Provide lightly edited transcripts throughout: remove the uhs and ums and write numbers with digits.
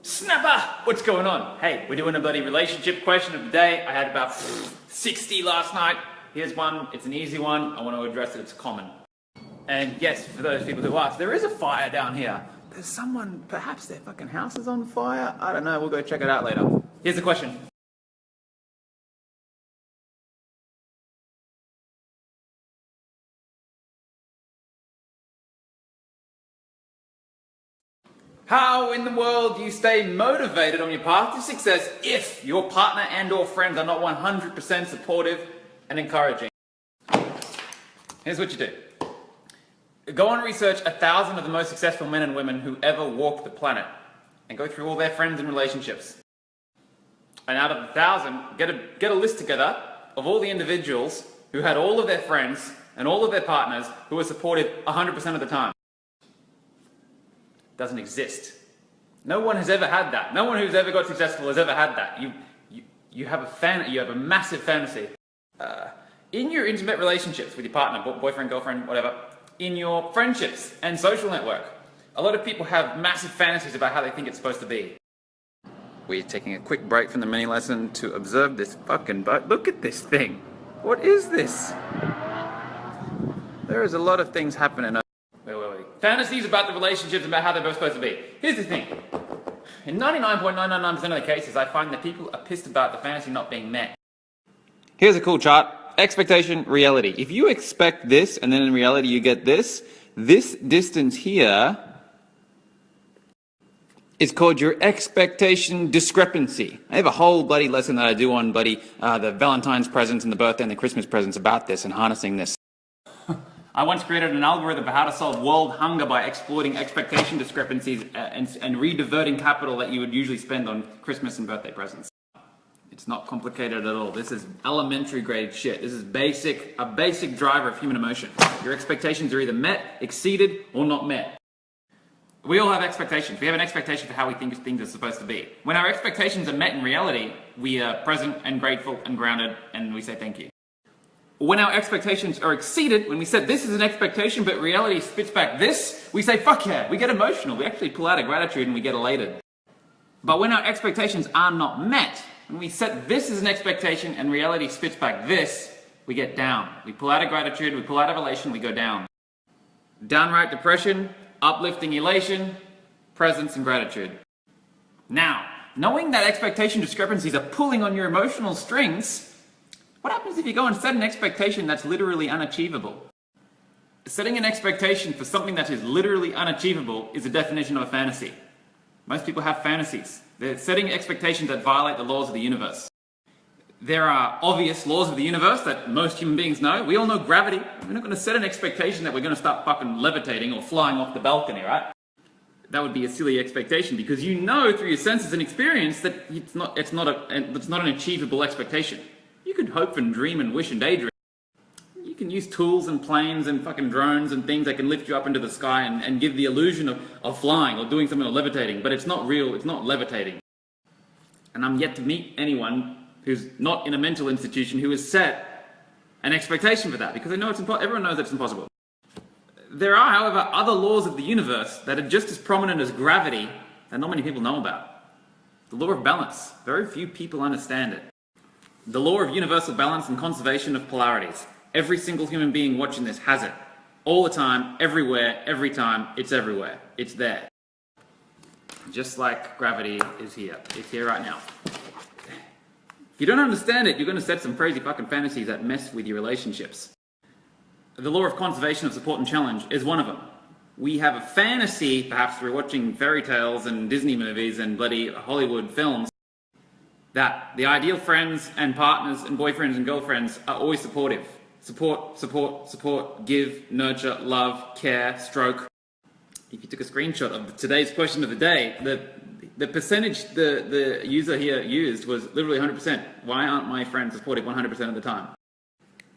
Snapper! What's going on? Hey, we're doing a bloody relationship question of the day. I had about 60 last night. Here's one. It's an easy one. I want to address it. It's common. And yes, for those people who ask, there is a fire down here. There's someone, perhaps their fucking house is on fire. I don't know. We'll go check it out later. Here's the question. How in the world do you stay motivated on your path to success if your partner and or friends are not 100% supportive and encouraging? Here's what you do. Go and research 1,000 of the most successful men and women who ever walked the planet and go through all their friends and relationships. And out of the 1,000, get a list together of all the individuals who had all of their friends and all of their partners who were supportive 100% of the time. Doesn't exist. No one has ever had that. No one who's ever got successful has ever had that. You have a massive fantasy. In your intimate relationships with your partner, boyfriend, girlfriend, whatever, in your friendships and social network, a lot of people have massive fantasies about how they think it's supposed to be. We're taking a quick break from the mini lesson to observe this fucking boat. Look at this thing. What is this? There is a lot of things happening. Fantasies about the relationships, about how they're both supposed to be. Here's the thing. In 99.999% of the cases, I find that people are pissed about the fantasy not being met. Here's a cool chart. Expectation, reality. If you expect this, and then in reality you get this distance here is called your expectation discrepancy. I have a whole bloody lesson that I do on the Valentine's presents and the birthday and the Christmas presents about this and harnessing this. I once created an algorithm for how to solve world hunger by exploiting expectation discrepancies and re-diverting capital that you would usually spend on Christmas and birthday presents. It's not complicated at all. This is elementary grade shit. This is a basic driver of human emotion. Your expectations are either met, exceeded, or not met. We all have expectations. We have an expectation for how we think things are supposed to be. When our expectations are met in reality, we are present and grateful and grounded, and we say thank you. When our expectations are exceeded, when we said this is an expectation but reality spits back this, we say fuck yeah, we get emotional, we actually pull out of gratitude and we get elated. But when our expectations are not met, when we set this as an expectation and reality spits back this, we get down. We pull out of gratitude, we pull out of elation, we go down. Downright depression, uplifting elation, presence and gratitude. Now, knowing that expectation discrepancies are pulling on your emotional strings, what happens if you go and set an expectation that's literally unachievable? Setting an expectation for something that is literally unachievable is the definition of a fantasy. Most people have fantasies. They're setting expectations that violate the laws of the universe. There are obvious laws of the universe that most human beings know. We all know gravity. We're not going to set an expectation that we're going to start fucking levitating or flying off the balcony, right? That would be a silly expectation because you know through your senses and experience that it's not an achievable expectation. You could hope and dream and wish and daydream. You can use tools and planes and fucking drones and things that can lift you up into the sky and give the illusion of flying or doing something or levitating, but it's not real, it's not levitating. And I'm yet to meet anyone who's not in a mental institution who has set an expectation for that, because they know everyone knows that it's impossible. There are, however, other laws of the universe that are just as prominent as gravity that not many people know about. The law of balance. Very few people understand it. The law of universal balance and conservation of polarities. Every single human being watching this has it. All the time, everywhere, every time, it's everywhere. It's there. Just like gravity is here. It's here right now. If you don't understand it, you're going to set some crazy fucking fantasies that mess with your relationships. The law of conservation of support and challenge is one of them. We have a fantasy, perhaps through watching fairy tales and Disney movies and bloody Hollywood films, that the ideal friends and partners and boyfriends and girlfriends are always supportive. Support, support, support, give, nurture, love, care, stroke. If you took a screenshot of today's question of the day, the percentage the user here used was literally 100%. Why aren't my friends supportive 100% of the time?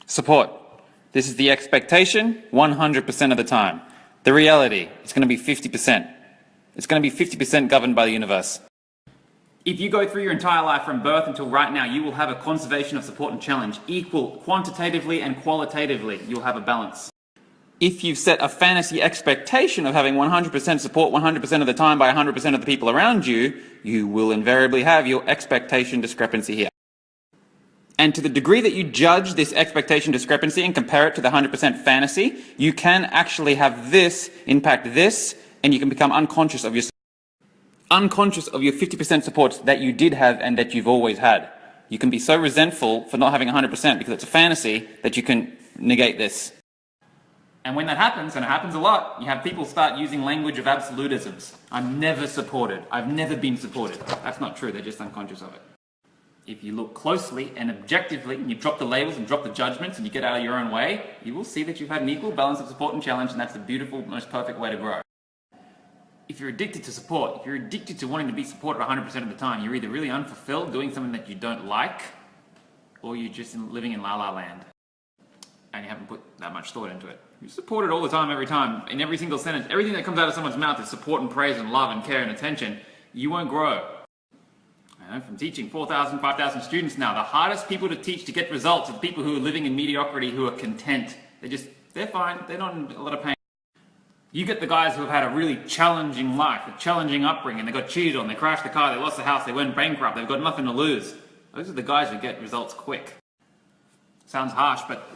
Support. This is the expectation 100% of the time. The reality, it's going to be 50%. It's going to be 50% governed by the universe. If you go through your entire life from birth until right now, you will have a conservation of support and challenge, equal quantitatively and qualitatively. You'll have a balance. If you've set a fantasy expectation of having 100% support 100% of the time by 100% of the people around you, you will invariably have your expectation discrepancy here. And to the degree that you judge this expectation discrepancy and compare it to the 100% fantasy, you can actually have this impact this, and you can become unconscious of your 50% supports that you did have and that you've always had. You can be so resentful for not having 100% because it's a fantasy that you can negate this. And when that happens, and it happens a lot, you have people start using language of absolutisms. I'm never supported. I've never been supported. That's not true. They're just unconscious of it. If you look closely and objectively, and you drop the labels and drop the judgments and you get out of your own way, you will see that you've had an equal balance of support and challenge, and that's the beautiful, most perfect way to grow. If you're addicted to support, if you're addicted to wanting to be supported 100% of the time, you're either really unfulfilled, doing something that you don't like, or you're just living in la-la land. And you haven't put that much thought into it. You're supported all the time, every time, in every single sentence. Everything that comes out of someone's mouth is support and praise and love and care and attention. You won't grow. I know from teaching 4,000, 5,000 students now, the hardest people to teach to get results are the people who are living in mediocrity, who are content. They're fine, they're not in a lot of pain. You get the guys who have had a really challenging life, a challenging upbringing, they got cheated on, they crashed the car, they lost the house, they went bankrupt, they've got nothing to lose. Those are the guys who get results quick. Sounds harsh, but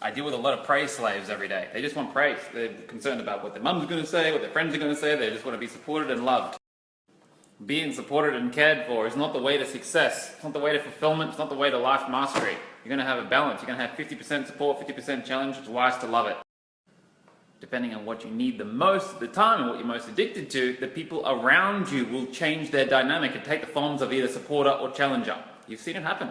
I deal with a lot of praise slaves every day. They just want praise. They're concerned about what their mum's going to say, what their friends are going to say. They just want to be supported and loved. Being supported and cared for is not the way to success. It's not the way to fulfillment. It's not the way to life mastery. You're going to have a balance. You're going to have 50% support, 50% challenge. It's wise to love it. Depending on what you need the most at the time and what you're most addicted to, the people around you will change their dynamic and take the forms of either supporter or challenger. You've seen it happen.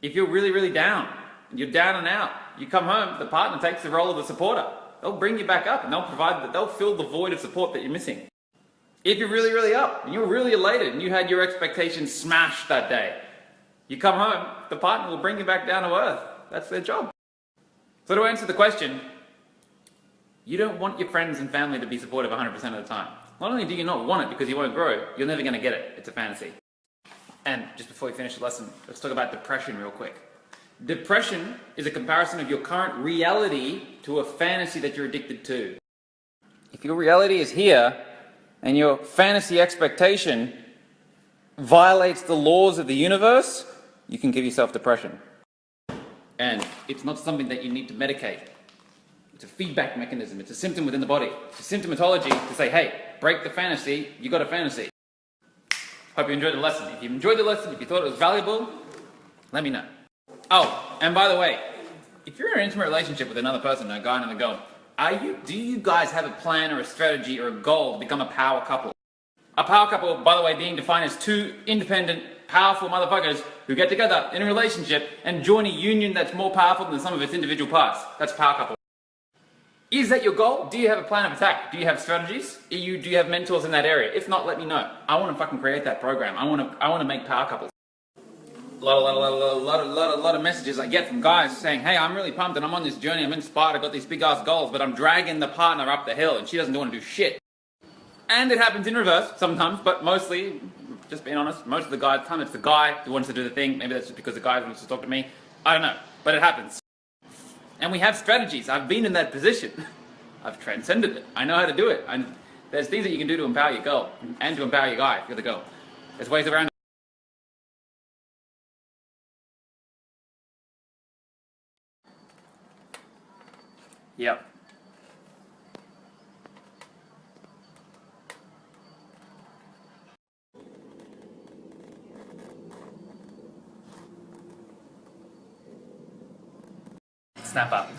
If you're really, really down, you're down and out, you come home, the partner takes the role of the supporter. They'll bring you back up and they'll fill the void of support that you're missing. If you're really, really up and you're really elated and you had your expectations smashed that day, you come home, the partner will bring you back down to earth. That's their job. So to answer the question, you don't want your friends and family to be supportive 100% of the time. Not only do you not want it because you won't grow, you're never going to get it. It's a fantasy. And just before we finish the lesson, let's talk about depression real quick. Depression is a comparison of your current reality to a fantasy that you're addicted to. If your reality is here, and your fantasy expectation violates the laws of the universe, you can give yourself depression. And it's not something that you need to medicate. It's a feedback mechanism. It's a symptom within the body. It's a symptomatology to say, hey, break the fantasy, you got a fantasy. Hope you enjoyed the lesson. If you enjoyed the lesson, if you thought it was valuable, let me know. Oh, and by the way, if you're in an intimate relationship with another person, a guy and a girl, do you guys have a plan or a strategy or a goal to become a power couple? A power couple, by the way, being defined as two independent, powerful motherfuckers who get together in a relationship and join a union that's more powerful than the sum of its individual parts. That's a power couple. Is that your goal? Do you have a plan of attack? Do you have strategies? Do you have mentors in that area? If not, let me know. I want to fucking create that program. I want to make power couples. A lot of messages I get from guys saying, hey, I'm really pumped and I'm on this journey, I'm inspired, I've got these big ass goals, but I'm dragging the partner up the hill and she doesn't want to do shit. And it happens in reverse sometimes, but mostly, just being honest, most of the time it's the guy who wants to do the thing. Maybe that's just because the guy wants to talk to me. I don't know, but it happens. And we have strategies. I've been in that position. I've transcended it. I know how to do it. And there's things that you can do to empower your girl and to empower your guy if you're the girl. There's ways around it. Yep. Snap up.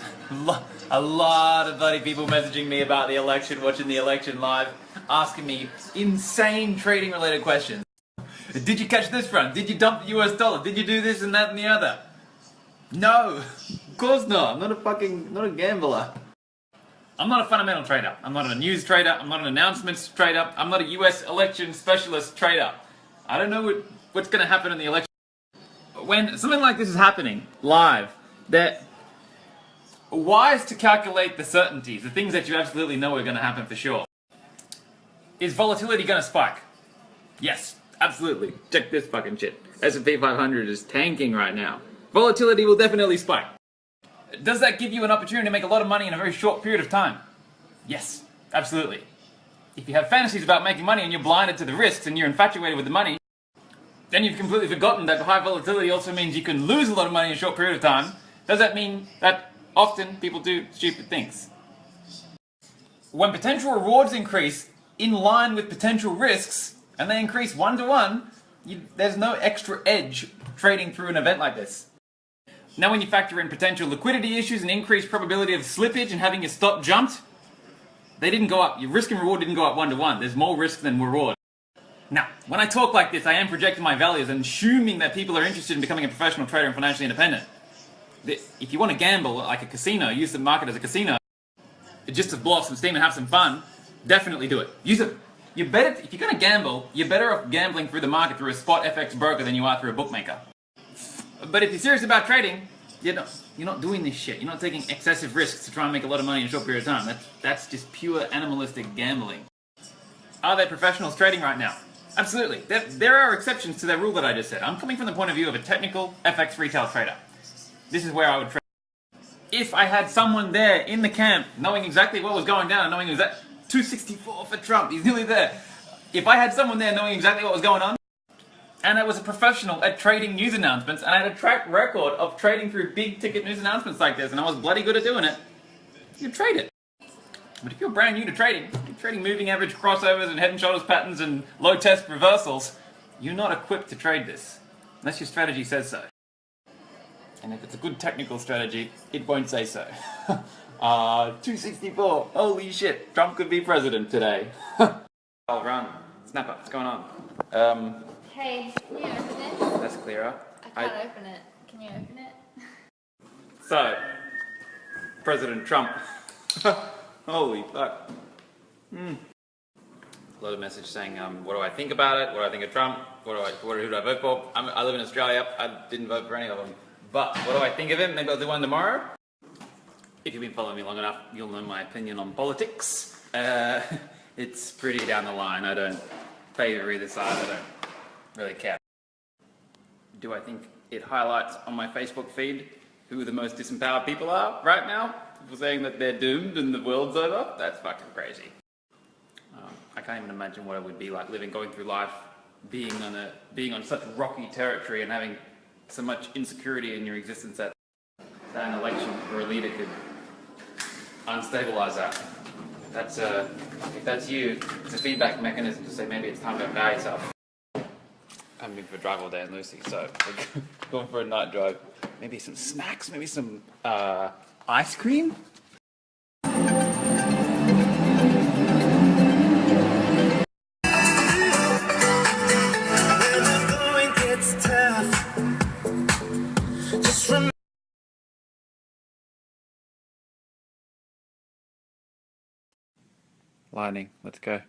A lot of bloody people messaging me about the election, watching the election live, asking me insane trading related questions. Did you catch this front? Did you dump the US dollar? Did you do this and that and the other? No, of course not. I'm not a gambler. I'm not a fundamental trader. I'm not a news trader. I'm not an announcements trader. I'm not a US election specialist trader. I don't know what's going to happen in the election. When something like this is happening live, that wise to calculate the certainties, the things that you absolutely know are going to happen for sure. Is volatility going to spike? Yes, absolutely. Check this fucking shit. S&P 500 is tanking right now. Volatility will definitely spike. Does that give you an opportunity to make a lot of money in a very short period of time? Yes, absolutely. If you have fantasies about making money and you're blinded to the risks and you're infatuated with the money, then you've completely forgotten that high volatility also means you can lose a lot of money in a short period of time. Does that mean that often people do stupid things? When potential rewards increase in line with potential risks, and they increase 1 to 1, there's no extra edge trading through an event like this. Now when you factor in potential liquidity issues and increased probability of slippage and having your stop jumped, they didn't go up. Your risk and reward didn't go up 1 to 1. There's more risk than reward. Now, when I talk like this, I am projecting my values and assuming that people are interested in becoming a professional trader and financially independent. If you want to gamble like a casino, use the market as a casino, just to blow off some steam and have some fun, definitely do it. Use it. If you're going to gamble, you're better off gambling through the market through a spot FX broker than you are through a bookmaker. But if you're serious about trading, you're not doing this shit. You're not taking excessive risks to try and make a lot of money in a short period of time. That's just pure animalistic gambling. Are there professionals trading right now? Absolutely. There are exceptions to that rule that I just said. I'm coming from the point of view of a technical FX retail trader. This is where I would trade. If I had someone there in the camp knowing exactly what was going down, knowing exactly 264 for Trump, he's nearly there. If I had someone there knowing exactly what was going on, and I was a professional at trading news announcements, and I had a track record of trading through big ticket news announcements like this, and I was bloody good at doing it, you'd trade it. But if you're brand new to trading, you're trading moving average crossovers and head and shoulders patterns and low test reversals, you're not equipped to trade this, unless your strategy says so. And if it's a good technical strategy, it won't say so. 264, holy shit, Trump could be president today. I'll run. Snapper, what's going on? Hey, can you open this? That's clearer. I can't open it. Can you open it? So, President Trump. Holy fuck. A lot of message saying, what do I think about it? What do I think of Trump? Who do I vote for? I live in Australia. I didn't vote for any of them. But what do I think of him? Maybe I'll do one tomorrow. If you've been following me long enough, you'll know my opinion on politics. It's pretty down the line. I don't favour either side. I don't really care. Do I think it highlights on my Facebook feed who the most disempowered people are right now? People saying that they're doomed and the world's over? That's fucking crazy. I can't even imagine what it would be like going through life, being on such rocky territory and having so much insecurity in your existence that an election for a leader could unstabilize that. If that's you, it's a feedback mechanism to say maybe it's time to empower yourself. I haven't been for a drive all day in Lucy, so we're going for a night drive. Maybe some snacks, maybe some ice cream? Lightning, let's go.